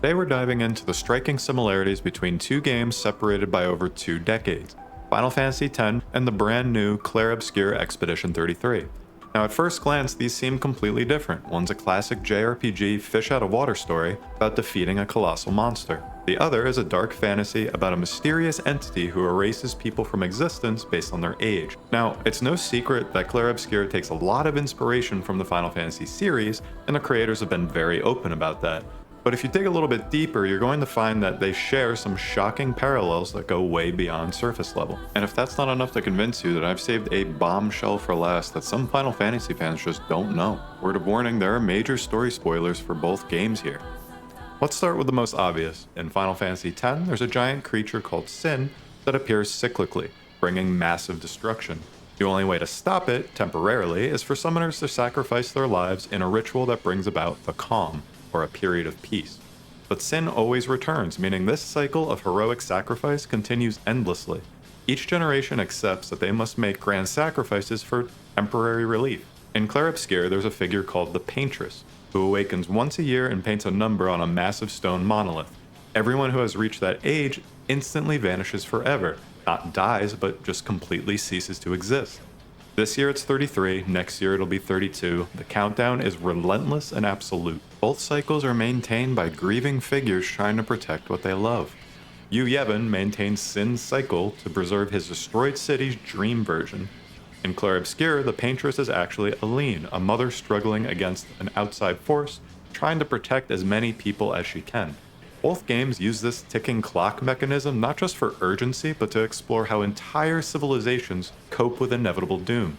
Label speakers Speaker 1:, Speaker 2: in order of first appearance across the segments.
Speaker 1: Today we're diving into the striking similarities between two games separated by over 2 decades, Final Fantasy X and the brand new Clair Obscur Expedition 33. Now at first glance these seem completely different. One's a classic JRPG fish out of water story about defeating a colossal monster. The other is a dark fantasy about a mysterious entity who erases people from existence based on their age. Now, it's no secret that Clair Obscur takes a lot of inspiration from the Final Fantasy series, and the creators have been very open about that. But if you dig a little bit deeper, you're going to find that they share some shocking parallels that go way beyond surface level. And if that's not enough to convince you that I've saved a bombshell for last that some Final Fantasy fans just don't know, word of warning, there are major story spoilers for both games here. Let's start with the most obvious. In Final Fantasy X, there's a giant creature called Sin that appears cyclically, bringing massive destruction. The only way to stop it, temporarily, is for summoners to sacrifice their lives in a ritual that brings about the calm, or a period of peace. But Sin always returns, meaning this cycle of heroic sacrifice continues endlessly. Each generation accepts that they must make grand sacrifices for temporary relief. In Clair Obscur, there's a figure called the Paintress, who awakens once a year and paints a number on a massive stone monolith. Everyone who has reached that age instantly vanishes forever, not dies, but just completely ceases to exist. This year it's 33, next year it'll be 32. The countdown is relentless and absolute. Both cycles are maintained by grieving figures trying to protect what they love. Yu Yevon maintains Sin's cycle to preserve his destroyed city's dream version. In Clair Obscur, the Paintress is actually Aline, a mother struggling against an outside force, trying to protect as many people as she can. Both games use this ticking clock mechanism not just for urgency, but to explore how entire civilizations cope with inevitable doom.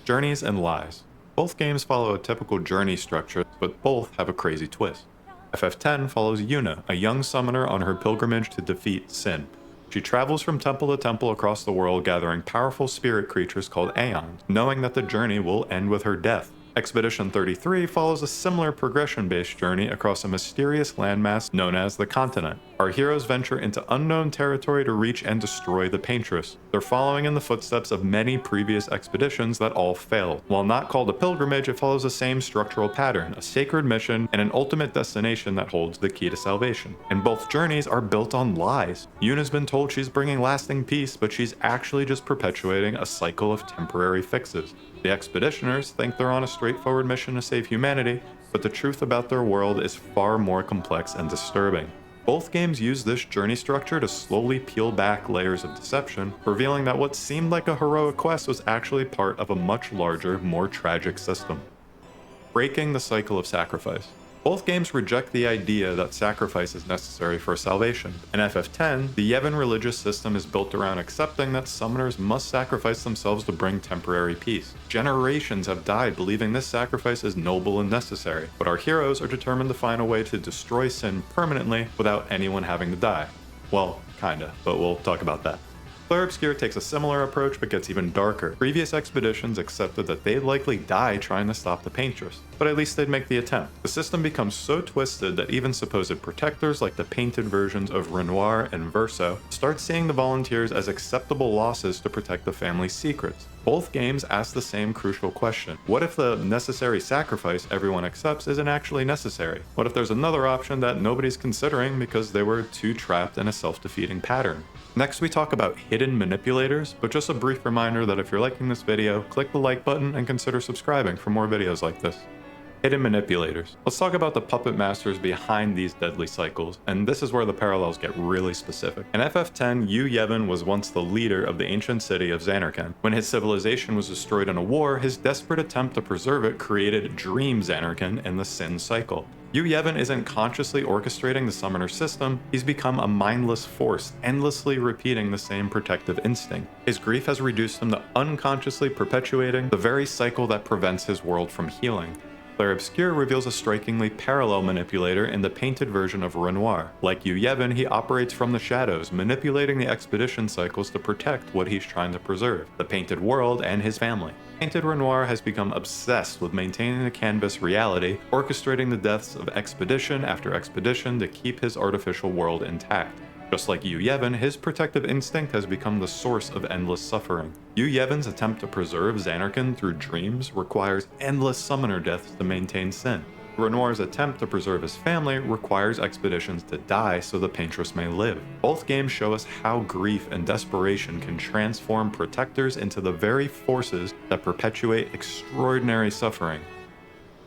Speaker 1: Journeys and lies. Both games follow a typical journey structure, but both have a crazy twist. FF10 follows Yuna, a young summoner on her pilgrimage to defeat Sin. She travels from temple to temple across the world, gathering powerful spirit creatures called Aeons, knowing that the journey will end with her death. Expedition 33 follows a similar progression-based journey across a mysterious landmass known as the Continent. Our heroes venture into unknown territory to reach and destroy the Paintress. They're following in the footsteps of many previous expeditions that all failed. While not called a pilgrimage, it follows the same structural pattern, a sacred mission, and an ultimate destination that holds the key to salvation. And both journeys are built on lies. Yuna's been told she's bringing lasting peace, but she's actually just perpetuating a cycle of temporary fixes. The expeditioners think they're on a straightforward mission to save humanity, but the truth about their world is far more complex and disturbing. Both games use this journey structure to slowly peel back layers of deception, revealing that what seemed like a heroic quest was actually part of a much larger, more tragic system. Breaking the cycle of sacrifice. Both games reject the idea that sacrifice is necessary for salvation. In FF10, the Yevon religious system is built around accepting that summoners must sacrifice themselves to bring temporary peace. Generations have died believing this sacrifice is noble and necessary, but our heroes are determined to find a way to destroy Sin permanently without anyone having to die. Well, kinda, but we'll talk about that. Clair Obscur takes a similar approach but gets even darker. Previous expeditions accepted that they'd likely die trying to stop the Paintress, but at least they'd make the attempt. The system becomes so twisted that even supposed protectors like the painted versions of Renoir and Verso start seeing the volunteers as acceptable losses to protect the family's secrets. Both games ask the same crucial question. What if the necessary sacrifice everyone accepts isn't actually necessary? What if there's another option that nobody's considering because they were too trapped in a self-defeating pattern? Next we talk about hidden manipulators, but just a brief reminder that if you're liking this video, click the like button and consider subscribing for more videos like this. Hidden manipulators. Let's talk about the puppet masters behind these deadly cycles, and this is where the parallels get really specific. In FF10, Yu Yevon was once the leader of the ancient city of Zanarkand. When his civilization was destroyed in a war, his desperate attempt to preserve it created Dream Zanarkand and the Sin cycle. Yu Yevon isn't consciously orchestrating the summoner system, he's become a mindless force, endlessly repeating the same protective instinct. His grief has reduced him to unconsciously perpetuating the very cycle that prevents his world from healing. Clair Obscur reveals a strikingly parallel manipulator in the painted version of Renoir. Like Yu Yevon, he operates from the shadows, manipulating the expedition cycles to protect what he's trying to preserve, the painted world and his family. Painted Renoir has become obsessed with maintaining the canvas reality, orchestrating the deaths of expedition after expedition to keep his artificial world intact. Just like Yu Yevon, his protective instinct has become the source of endless suffering. Yu Yevon's attempt to preserve Zanarkand through dreams requires endless summoner deaths to maintain Sin. Renoir's attempt to preserve his family requires expeditions to die so the paintress may live. Both games show us how grief and desperation can transform protectors into the very forces that perpetuate extraordinary suffering.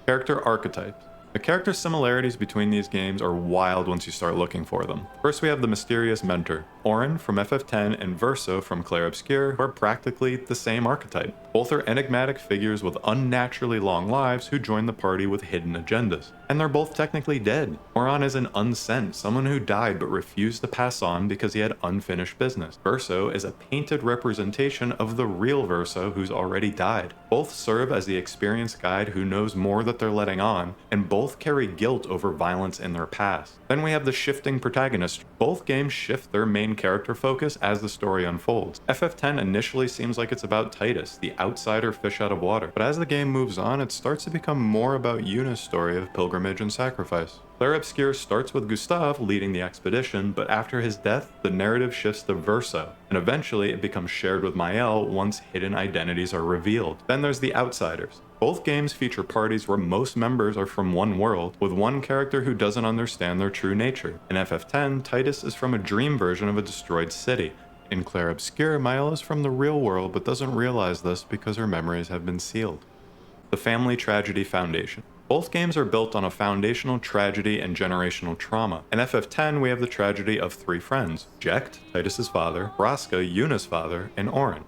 Speaker 1: Character archetypes. The character similarities between these games are wild once you start looking for them. First, we have the mysterious mentor. Orin from FF10 and Verso from Clair Obscur are practically the same archetype. Both are enigmatic figures with unnaturally long lives who join the party with hidden agendas. And they're both technically dead. Orin is an unsent, someone who died but refused to pass on because he had unfinished business. Verso is a painted representation of the real Verso who's already died. Both serve as the experienced guide who knows more that they're letting on, and both carry guilt over violence in their past. Then we have the shifting protagonists. Both games shift their main character focus as the story unfolds. FF10 initially seems like it's about Titus, the outsider fish out of water, but as the game moves on, it starts to become more about Yuna's story of pilgrimage and sacrifice. Clair Obscur starts with Gustave leading the expedition, but after his death, the narrative shifts to Verso, and eventually it becomes shared with Maëlle once hidden identities are revealed. Then there's the Outsiders. Both games feature parties where most members are from one world, with one character who doesn't understand their true nature. In FF10, Titus is from a dream version of a destroyed city. In Clair Obscur, Maëlle is from the real world but doesn't realize this because her memories have been sealed. The Family Tragedy Foundation. Both games are built on a foundational tragedy and generational trauma. In FF10, we have the tragedy of three friends: Jecht, Titus's father, Braska, Yuna's father, and Orin.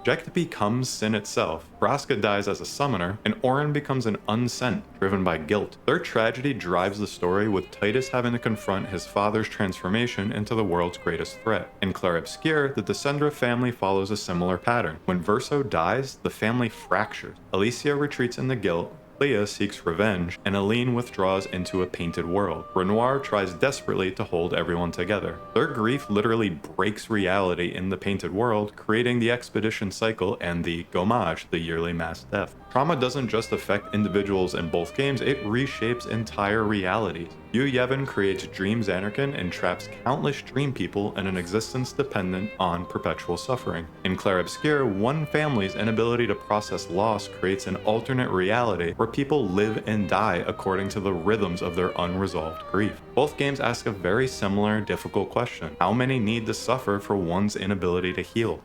Speaker 1: Jecht becomes sin itself, Braska dies as a summoner, and Orin becomes an unsent, driven by guilt. Their tragedy drives the story, with Titus having to confront his father's transformation into the world's greatest threat. In Clair Obscur, the Descendra family follows a similar pattern. When Verso dies, the family fractures. Alicia retreats into guilt, Leah seeks revenge, and Aline withdraws into a painted world. Renoir tries desperately to hold everyone together. Their grief literally breaks reality in the painted world, creating the expedition cycle and the gommage, the yearly mass death. Trauma doesn't just affect individuals in both games, it reshapes entire realities. Yu Yevon creates Dream Zanarkand and traps countless dream people in an existence dependent on perpetual suffering. In Clair Obscur, one family's inability to process loss creates an alternate reality where people live and die according to the rhythms of their unresolved grief. Both games ask a very similar, difficult question: how many need to suffer for one's inability to heal?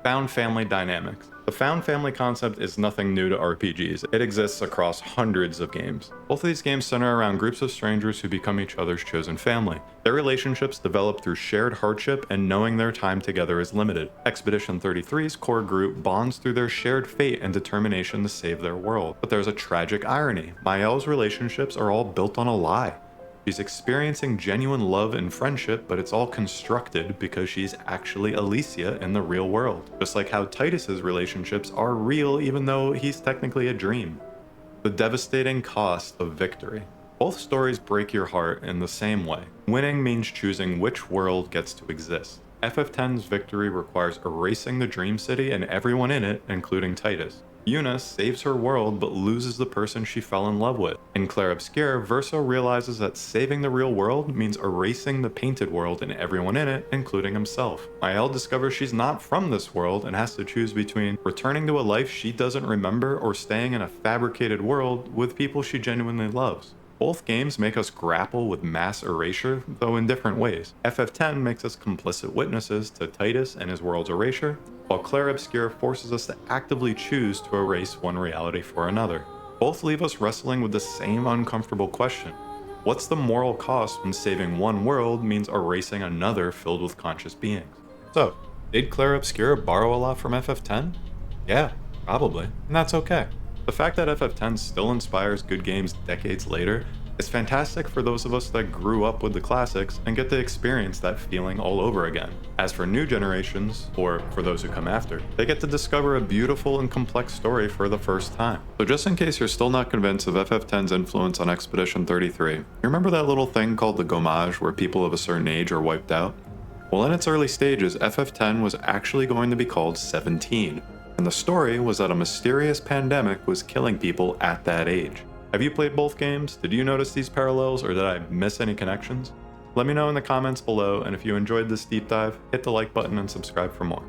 Speaker 1: Found family dynamics. The found family concept is nothing new to RPGs. It exists across hundreds of games. Both of these games center around groups of strangers who become each other's chosen family. Their relationships develop through shared hardship and knowing their time together is limited. Expedition 33's core group bonds through their shared fate and determination to save their world. But there's a tragic irony. Maëlle's relationships are all built on a lie. She's experiencing genuine love and friendship, but it's all constructed because she's actually Alicia in the real world. Just like how Titus's relationships are real even though he's technically a dream. The devastating cost of victory. Both stories break your heart in the same way. Winning means choosing which world gets to exist. FF10's victory requires erasing the Dream City and everyone in it, including Titus. Yuna saves her world but loses the person she fell in love with. In Clair Obscur, Verso realizes that saving the real world means erasing the painted world and everyone in it, including himself. Maëlle discovers she's not from this world and has to choose between returning to a life she doesn't remember or staying in a fabricated world with people she genuinely loves. Both games make us grapple with mass erasure, though in different ways. FF10 makes us complicit witnesses to Titus and his world's erasure, while Clair Obscur forces us to actively choose to erase one reality for another. Both leave us wrestling with the same uncomfortable question: what's the moral cost when saving one world means erasing another filled with conscious beings? So, did Clair Obscur borrow a lot from FF10? Yeah, probably, and that's okay. The fact that FF10 still inspires good games decades later is fantastic for those of us that grew up with the classics and get to experience that feeling all over again. As for new generations, or for those who come after, they get to discover a beautiful and complex story for the first time. So just in case you're still not convinced of FF10's influence on Expedition 33, you remember that little thing called the gommage where people of a certain age are wiped out? Well, in its early stages, FF10 was actually going to be called 17. And the story was that a mysterious pandemic was killing people at that age. Have you played both games? Did you notice these parallels, or did I miss any connections? Let me know in the comments below, and if you enjoyed this deep dive, hit the like button and subscribe for more.